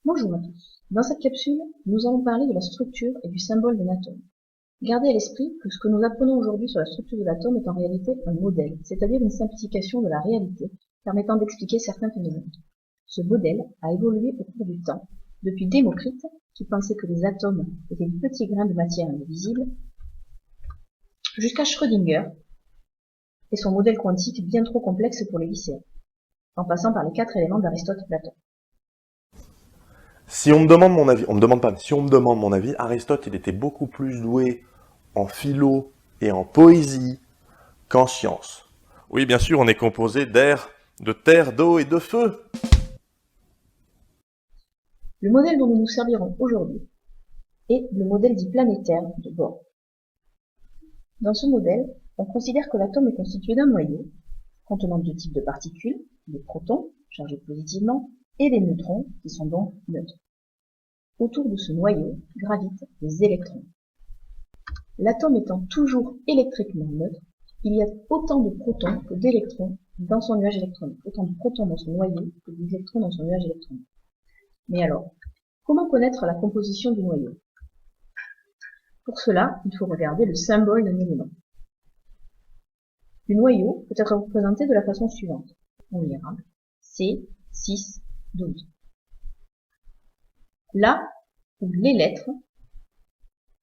Bonjour à tous. Dans cette capsule, nous allons parler de la structure et du symbole d'un atome. Gardez à l'esprit que ce que nous apprenons aujourd'hui sur la structure de l'atome est en réalité un modèle, c'est-à-dire une simplification de la réalité permettant d'expliquer certains phénomènes. Ce modèle a évolué au cours du temps, depuis Démocrite, qui pensait que les atomes étaient de petits grains de matière invisible, jusqu'à Schrödinger et son modèle quantique bien trop complexe pour les lycéens, en passant par les 4 éléments d'Aristote et Platon. Si on me demande mon avis, on me demande pas, mais si on me demande mon avis, Aristote, il était beaucoup plus doué en philo et en poésie qu'en sciences. Oui, bien sûr, on est composé d'air, de terre, d'eau et de feu. Le modèle dont nous nous servirons aujourd'hui est le modèle dit planétaire de Bohr. Dans ce modèle, on considère que l'atome est constitué d'un noyau contenant 2 types de particules, des protons, chargés positivement, et des neutrons, qui sont donc neutres. Autour de ce noyau gravitent des électrons. L'atome étant toujours électriquement neutre, il y a autant de protons que d'électrons dans son nuage électronique, autant de protons dans son noyau que d'électrons dans son nuage électronique. Mais alors, comment connaître la composition du noyau? Pour cela, il faut regarder le symbole d'un élément. Le noyau peut être représenté de la façon suivante. On lira C, 6, 12. Là où les lettres,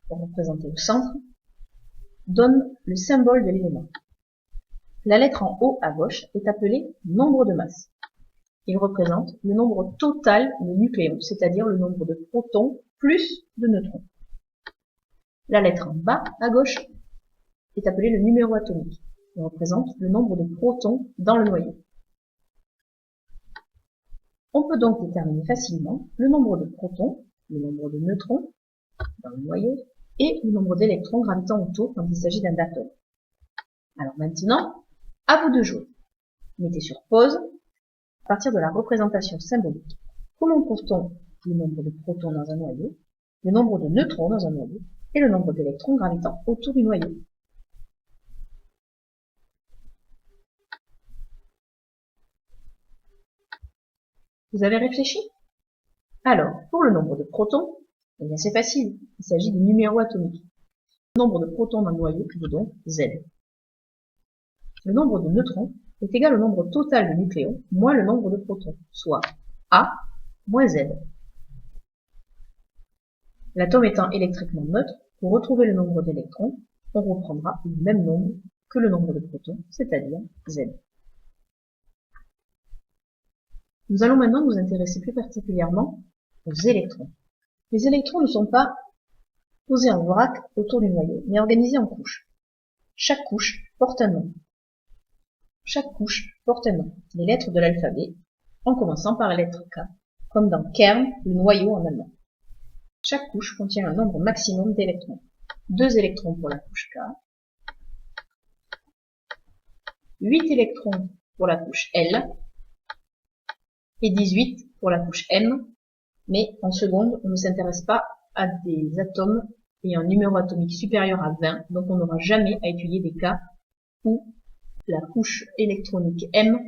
représentées au centre, donnent le symbole de l'élément. La lettre en haut à gauche est appelée nombre de masse. Il représente le nombre total de nucléons, c'est-à-dire le nombre de protons plus de neutrons. La lettre en bas à gauche est appelée le numéro atomique. Il représente le nombre de protons dans le noyau. On peut donc déterminer facilement le nombre de protons, le nombre de neutrons dans le noyau et le nombre d'électrons gravitant autour quand il s'agit d'un atome. Alors maintenant, à vous de jouer. Mettez sur pause à partir de la représentation symbolique. Comment compte-t-on le nombre de protons dans un noyau, le nombre de neutrons dans un noyau et le nombre d'électrons gravitant autour du noyau? Vous avez réfléchi? Alors, pour le nombre de protons, eh bien c'est facile, il s'agit du numéro atomique. Le nombre de protons dans le noyau est donc Z. Le nombre de neutrons est égal au nombre total de nucléons moins le nombre de protons, soit A moins Z. L'atome étant électriquement neutre, pour retrouver le nombre d'électrons, on reprendra le même nombre que le nombre de protons, c'est-à-dire Z. Nous allons maintenant nous intéresser plus particulièrement aux électrons. Les électrons ne sont pas posés en vrac autour du noyau, mais organisés en couches. Chaque couche porte un nom. Chaque couche porte un nom, les lettres de l'alphabet, en commençant par la lettre K, comme dans Kern, le noyau en allemand. Chaque couche contient un nombre maximum d'électrons. 2 électrons pour la couche K, 8 électrons pour la couche L, et 18 pour la couche M, mais en seconde, on ne s'intéresse pas à des atomes ayant un numéro atomique supérieur à 20, donc on n'aura jamais à étudier des cas où la couche électronique M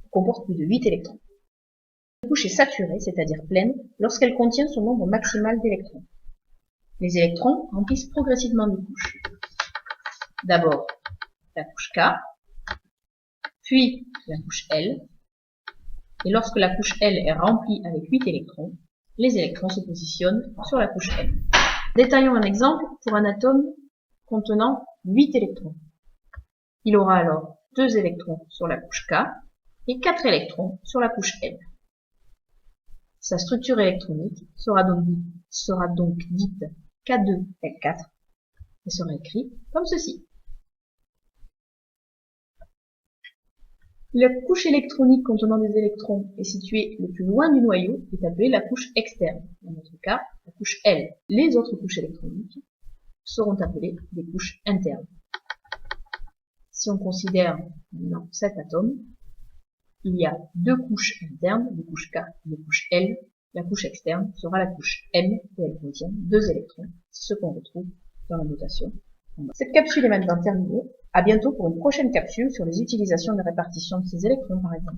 comporte plus de 8 électrons. La couche est saturée, c'est-à-dire pleine, lorsqu'elle contient son nombre maximal d'électrons. Les électrons remplissent progressivement des couches. D'abord la couche K, puis la couche L, et lorsque la couche L est remplie avec 8 électrons, les électrons se positionnent sur la couche M. Détaillons un exemple pour un atome contenant 8 électrons. Il aura alors 2 électrons sur la couche K et 4 électrons sur la couche L. Sa structure électronique sera donc dite K2L4 et sera écrite comme ceci. La couche électronique contenant des électrons est située le plus loin du noyau est appelée la couche externe. Dans notre cas, la couche L. Les autres couches électroniques seront appelées des couches internes. Si on considère maintenant cet atome, il y a 2 couches internes, des couches K et des couches L. La couche externe sera la couche M et elle contient 2 électrons, ce qu'on retrouve dans la notation. Cette capsule est maintenant terminée. À bientôt pour une prochaine capsule sur les utilisations de répartition de ces électrons par exemple.